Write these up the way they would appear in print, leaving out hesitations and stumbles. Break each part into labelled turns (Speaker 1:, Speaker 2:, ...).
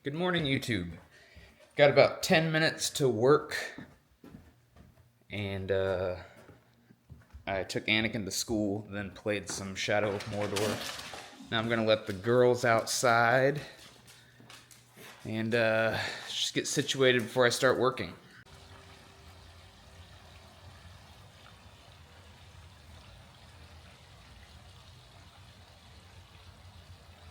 Speaker 1: Good morning, YouTube. Got about 10 minutes to work, and I took Anakin to school, then played some Shadow of Mordor. Now I'm going to let the girls outside and just get situated before I start working.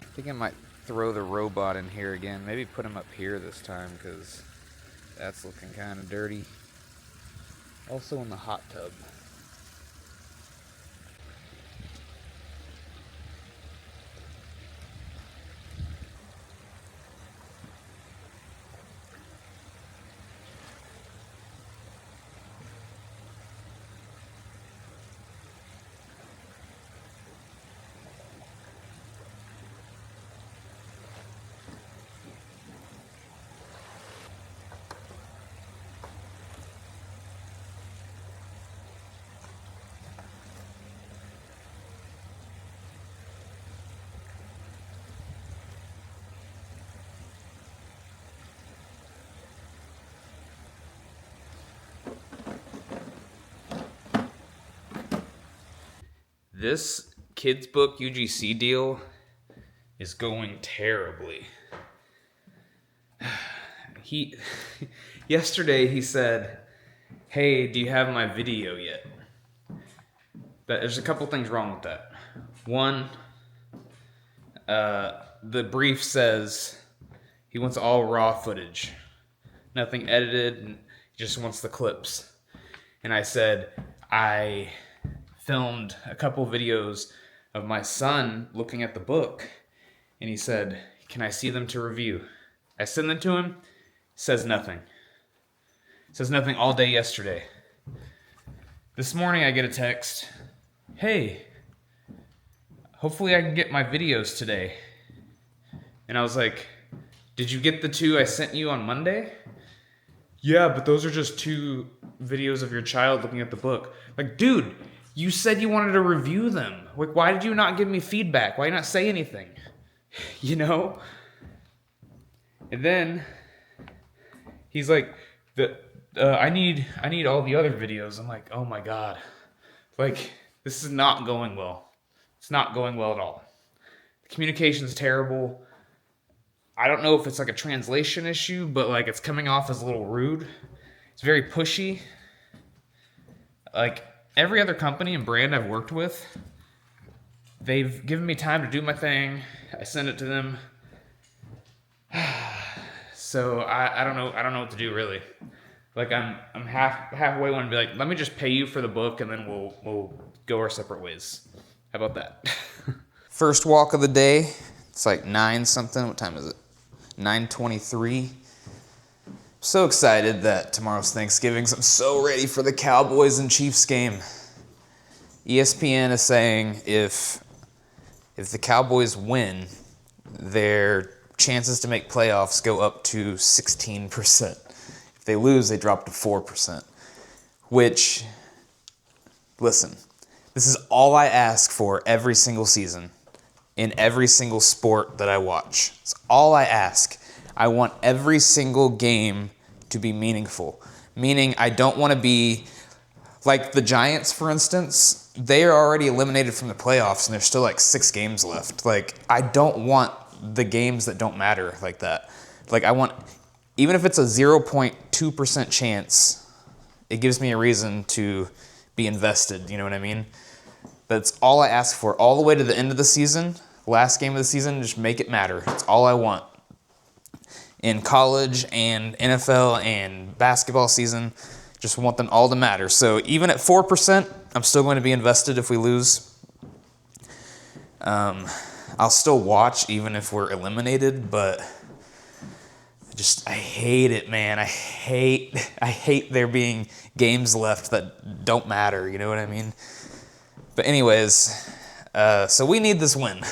Speaker 1: I think I might throw the robot in here again. Maybe put him up here this time because that's looking kind of dirty. Also in the hot tub. This kids book UGC deal is going terribly. Yesterday he said, "Hey, do you have my video yet?" But there's a couple things wrong with that. One, the brief says he wants all raw footage, nothing edited, and he just wants the clips. And I said, I filmed a couple videos of my son looking at the book, and he said, "Can I see them to review?" I send them to him, says nothing. Says nothing all day yesterday. This morning I get a text, "Hey, hopefully I can get my videos today." And I was like, "Did you get the two I sent you on Monday?" "Yeah, but those are just two videos of your child looking at the book." Like, dude, you said you wanted to review them. Like, why did you not give me feedback? Why not say anything? You know? And then he's like, I need all the other videos. I'm like, oh my God. Like, this is not going well. It's not going well at all. The communication's terrible. I don't know if it's like a translation issue, but like it's coming off as a little rude. It's very pushy. Like every other company and brand I've worked with, they've given me time to do my thing. I send it to them. So I don't know what to do really. Like I'm halfway want to be like, let me just pay you for the book and then we'll go our separate ways. How about that? First walk of the day. It's like 9 something. What time is it? 9:23. So excited that tomorrow's Thanksgiving. So I'm so ready for the Cowboys and Chiefs game. ESPN is saying if the Cowboys win, their chances to make playoffs go up to 16%. If they lose, they drop to 4%. Which, listen, this is all I ask for every single season in every single sport that I watch. It's all I ask. I want every single game to be meaningful. Meaning I don't want to be like the Giants, for instance. They are already eliminated from the playoffs and there's still like 6 games left. Like, I don't want the games that don't matter like that. Like, I want, even if it's a 0.2% chance, it gives me a reason to be invested, you know what I mean? That's all I ask for, all the way to the end of the season, last game of the season, just make it matter. That's all I want. In college and NFL and basketball season, just want them all to matter. So even at 4%, I'm still going to be invested if we lose. I'll still watch even if we're eliminated, but I hate it, man. I hate there being games left that don't matter, you know what I mean? But anyways, so we need this win.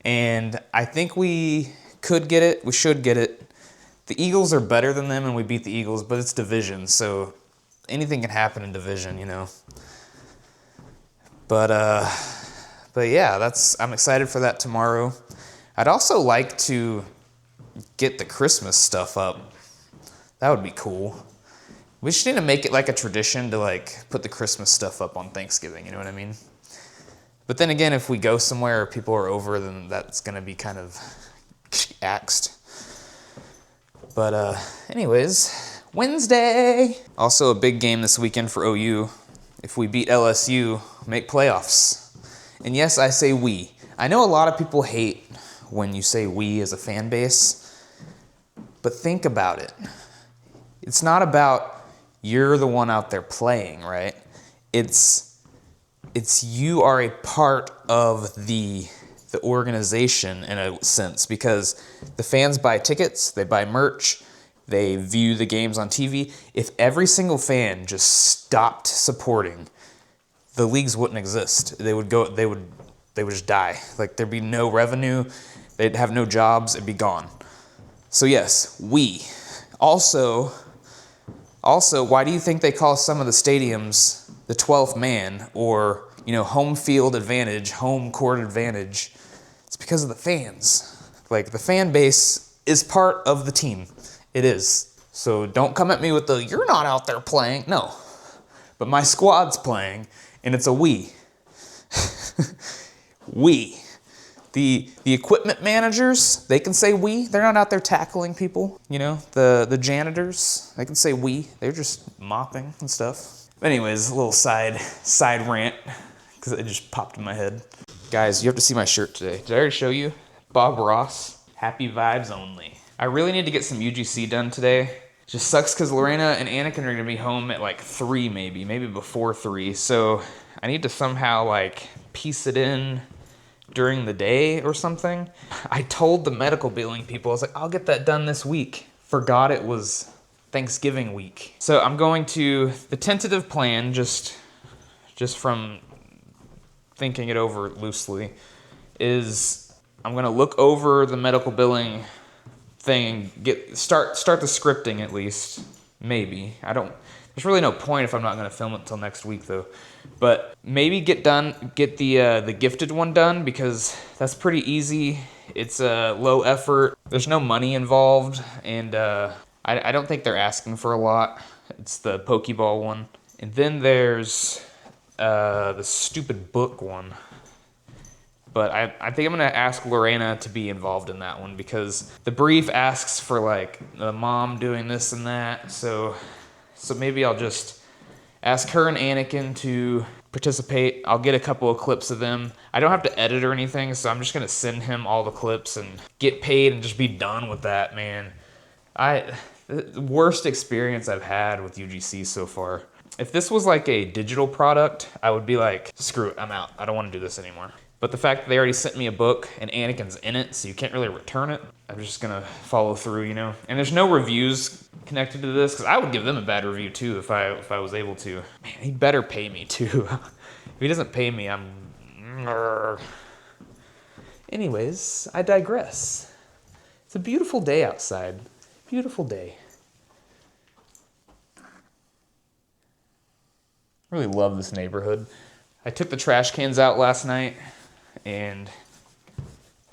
Speaker 1: And I think we could get it. We should get it. The Eagles are better than them, and we beat the Eagles, but it's division, so anything can happen in division, you know. But yeah, I'm excited for that tomorrow. I'd also like to get the Christmas stuff up. That would be cool. We just need to make it like a tradition to like put the Christmas stuff up on Thanksgiving, you know what I mean? But then again, if we go somewhere or people are over, then that's gonna be kind of axed. But anyways, Wednesday. Also a big game this weekend for OU. If we beat LSU, make playoffs. And yes, I say we. I know a lot of people hate when you say we as a fan base, but think about it. It's not about you're the one out there playing, right? It's you are a part of the organization in a sense, because the fans buy tickets, they buy merch, they view the games on TV. If every single fan just stopped supporting, the leagues wouldn't exist. They would just die. Like, there'd be no revenue, they'd have no jobs, it'd be gone. So yes, we. Also, why do you think they call some of the stadiums the 12th man, or, home field advantage, home court advantage? It's because of the fans. Like, the fan base is part of the team. It is. So don't come at me with you're not out there playing. No. But my squad's playing, and it's a we. We. The equipment managers, they can say we. They're not out there tackling people. The janitors, they can say we. They're just mopping and stuff. But anyways, a little side rant, because it just popped in my head. Guys, you have to see my shirt today. Did I already show you? Bob Ross, happy vibes only. I really need to get some UGC done today. It just sucks because Lena and Anakin are going to be home at like 3 maybe before 3. So I need to somehow piece it in during the day or something. I told the medical billing people, I was like, I'll get that done this week. Forgot it was Thanksgiving week. So I'm going to, the tentative plan, just from thinking it over loosely, is I'm going to look over the medical billing thing and start the scripting at least. Maybe. There's really no point if I'm not going to film it until next week though. But maybe get the gifted one done, because that's pretty easy. It's low effort. There's no money involved, and I don't think they're asking for a lot. It's the Pokeball one. And then there's the stupid book one. But I think I'm going to ask Lorena to be involved in that one, because the brief asks for the mom doing this and that. So maybe I'll just ask her and Anakin to participate. I'll get a couple of clips of them. I don't have to edit or anything, so I'm just going to send him all the clips and get paid and just be done with that, man. The worst experience I've had with UGC so far. If this was like a digital product, I would be like, screw it, I'm out. I don't want to do this anymore. But the fact that they already sent me a book and Anakin's in it, so you can't really return it, I'm just going to follow through, And there's no reviews connected to this, because I would give them a bad review too if I was able to. Man, he better pay me too. If he doesn't pay me, I'm... Anyways, I digress. It's a beautiful day outside. Beautiful day. I really love this neighborhood. I took the trash cans out last night, and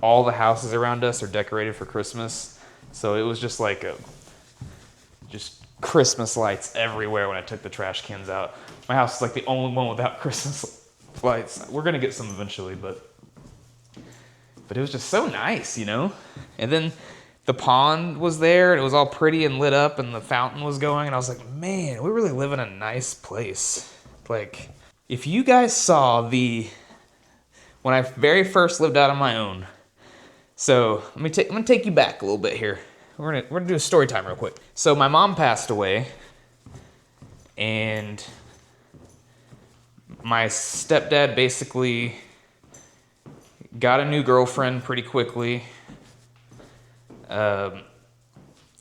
Speaker 1: all the houses around us are decorated for Christmas. So it was just just Christmas lights everywhere when I took the trash cans out. My house is the only one without Christmas lights. We're gonna get some eventually, but it was just so nice, And then the pond was there, and it was all pretty and lit up, and the fountain was going, and I was like, man, we really live in a nice place. If you guys saw when I very first lived out on my own. So I'm gonna take you back a little bit here. We're gonna do a story time real quick. So my mom passed away, and my stepdad basically got a new girlfriend pretty quickly. I'm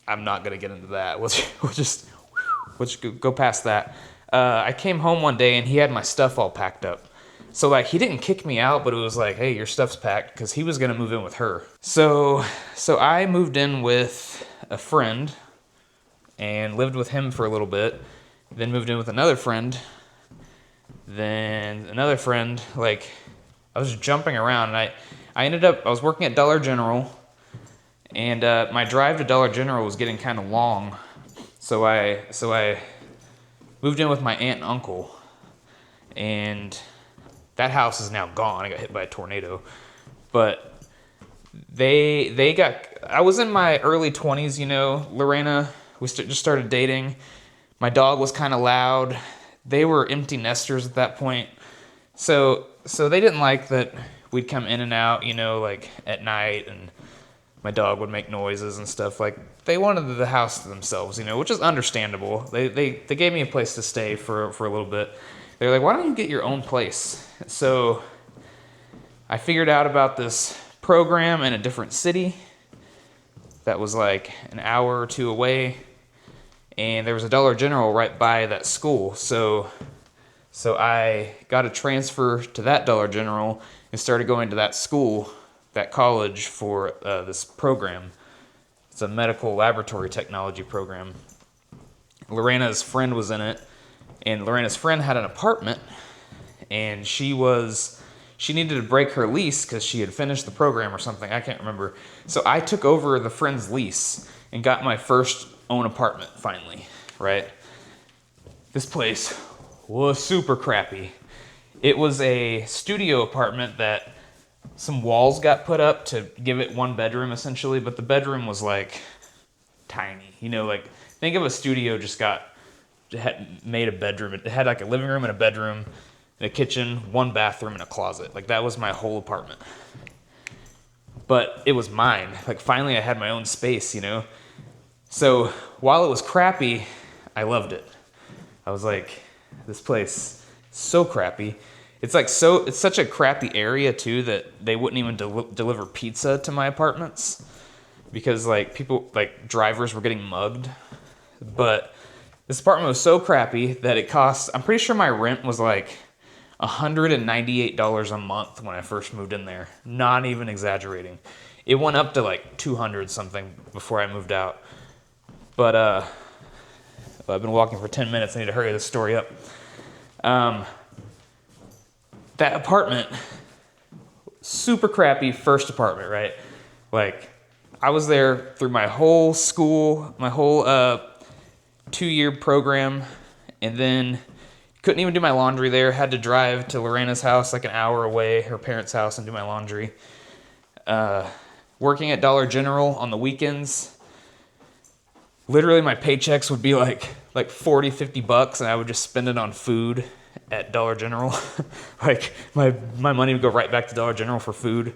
Speaker 1: not gonna get into that. We'll just go past that. I came home one day and he had my stuff all packed up. So he didn't kick me out, but it was like, hey, your stuff's packed, because he was gonna move in with her. So I moved in with a friend and lived with him for a little bit. Then moved in with another friend. Then another friend. I was jumping around, and I was working at Dollar General, And my drive to Dollar General was getting kind of long, so I moved in with my aunt and uncle, and that house is now gone. I got hit by a tornado, but they got. I was in my early 20s, you know. Lorena, we just started dating. My dog was kind of loud. They were empty nesters at that point, so they didn't like that we'd come in and out, you know, like at night, and my dog would make noises and stuff. Like, they wanted the house to themselves, you know, which is understandable. They gave me a place to stay for a little bit. They were like, why don't you get your own place? So I figured out about this program in a different city that was like an hour or two away, and there was a Dollar General right by that school. So I got a transfer to that Dollar General and started going to that school, that college, for this program. It's a medical laboratory technology program. Lorena's friend was in it, and Lorena's friend had an apartment, and she needed to break her lease because she had finished the program or something. I can't remember. So I took over the friend's lease and got my first own apartment finally, right? This place was super crappy. It was a studio apartment that some walls got put up to give it one bedroom essentially, but the bedroom was like tiny. You know, like think of a studio had made a bedroom. It had like a living room and a bedroom, and a kitchen, one bathroom, and a closet. Like that was my whole apartment. But it was mine. Like finally I had my own space, you know? So while it was crappy, I loved it. I was like, this place is so crappy. It's such a crappy area too that they wouldn't even deliver pizza to my apartments because like drivers were getting mugged. But this apartment was so crappy that it cost, I'm pretty sure my rent was like $198 a month when I first moved in there. Not even exaggerating. It went up to like 200 something before I moved out. But I've been walking for 10 minutes. I need to hurry this story up. That apartment, super crappy first apartment, right? Like, I was there through my whole school, my whole 2-year program, and then couldn't even do my laundry there. Had to drive to Lorena's house, like an hour away, her parents' house, and do my laundry. Working at Dollar General on the weekends, literally my paychecks would be like 40, 50 bucks, and I would just spend it on food at Dollar General. Like my money would go right back to Dollar General for food.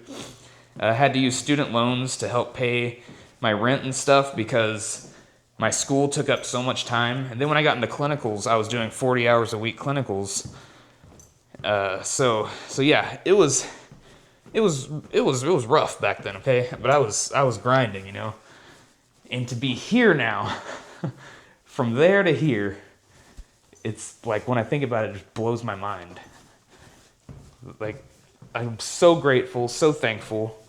Speaker 1: I had to use student loans to help pay my rent and stuff because my school took up so much time. And then when I got into clinicals, I was doing 40 hours a week clinicals. So yeah, it was rough back then, okay? But I was grinding, you know. And to be here now, from there to here, it's like when I think about it, it just blows my mind. Like, I'm so grateful, so thankful.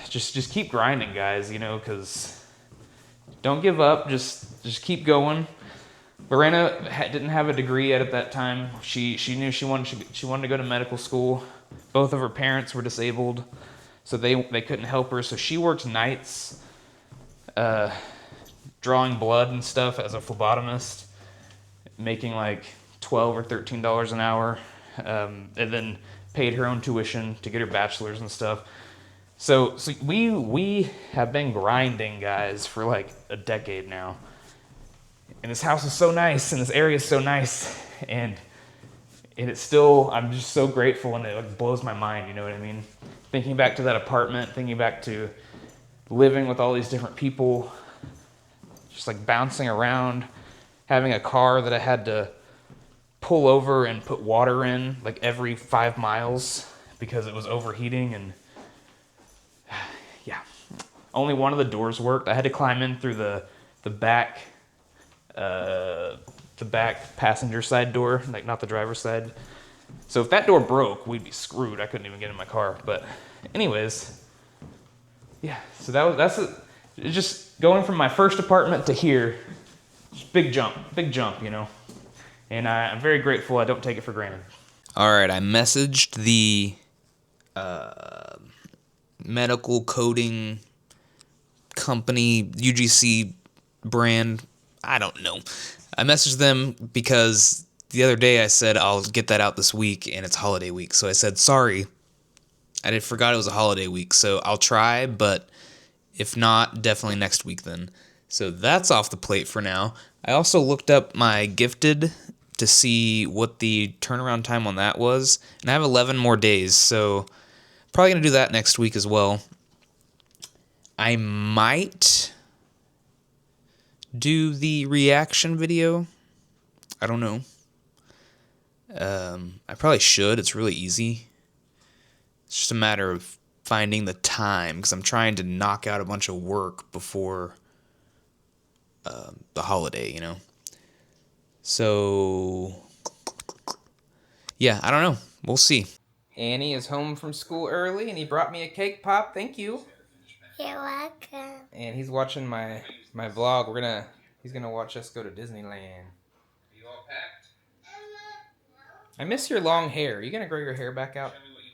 Speaker 1: Just keep grinding, guys, you know, because don't give up. Just keep going. Lorena didn't have a degree yet at that time. She knew she wanted to go to medical school. Both of her parents were disabled, so they couldn't help her. So she worked nights, drawing blood and stuff as a phlebotomist, making like $12 or $13 an hour, and then paid her own tuition to get her bachelor's and stuff. So we have been grinding, guys, for like a decade now. And this house is so nice, and this area is so nice, and it's still, I'm just so grateful, and it like blows my mind, you know what I mean? Thinking back to that apartment, thinking back to living with all these different people, just like bouncing around, having a car that I had to pull over and put water in like every 5 miles because it was overheating, and yeah, only one of the doors worked. I had to climb in through the back passenger side door, like not the driver's side. So if that door broke, we'd be screwed. I couldn't even get in my car. But anyways, yeah. So that's just going from my first apartment to here. Just big jump, you know. And I'm very grateful. I don't take it for granted.
Speaker 2: All right, I messaged the medical coding
Speaker 1: company, UGC brand. I don't know. I messaged them because the other day I said I'll get that out this week, and it's holiday week. So I said, sorry, forgot it was a holiday week. So I'll try, but if not, definitely next week then. So that's off the plate for now. I also looked up my gifted to see what the turnaround time on that was, and I have 11 more days, so probably going to do that next week as well. I might do the reaction video. I don't know. I probably should. It's really easy. It's just a matter of finding the time, because I'm trying to knock out a bunch of work before the holiday, you know? So, yeah, I don't know. We'll see. Annie is home from school early, and he brought me a cake pop. Thank you.
Speaker 2: You're welcome.
Speaker 1: And he's watching my vlog. He's gonna watch us go to Disneyland. Are you all packed? I miss your long hair. Are you gonna grow your hair back out? Show me what you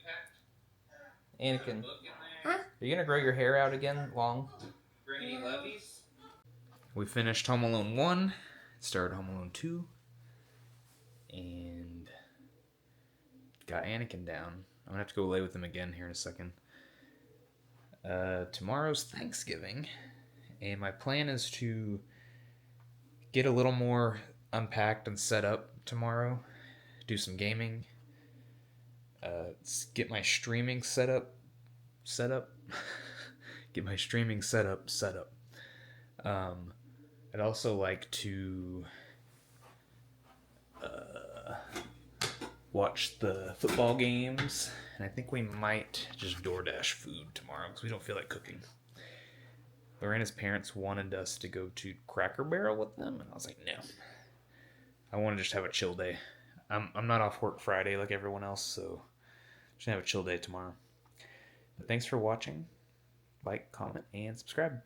Speaker 1: packed. Anakin,
Speaker 2: Huh?
Speaker 1: are you gonna grow your hair out again, long? Bring any lovies? We finished Home Alone 1, started Home Alone 2, and got Anakin down. I'm gonna have to go lay with him again here in a second. Tomorrow's Thanksgiving, and my plan is to get a little more unpacked and set up tomorrow. Do some gaming. Get my streaming set up. Get my streaming set up. I'd also like to watch the football games, and I think we might just DoorDash food tomorrow because we don't feel like cooking. Lorena's parents wanted us to go to Cracker Barrel with them, and I was like, no. I want to just have a chill day. I'm not off work Friday like everyone else, so just gonna have a chill day tomorrow. But thanks for watching. Like, comment, and subscribe.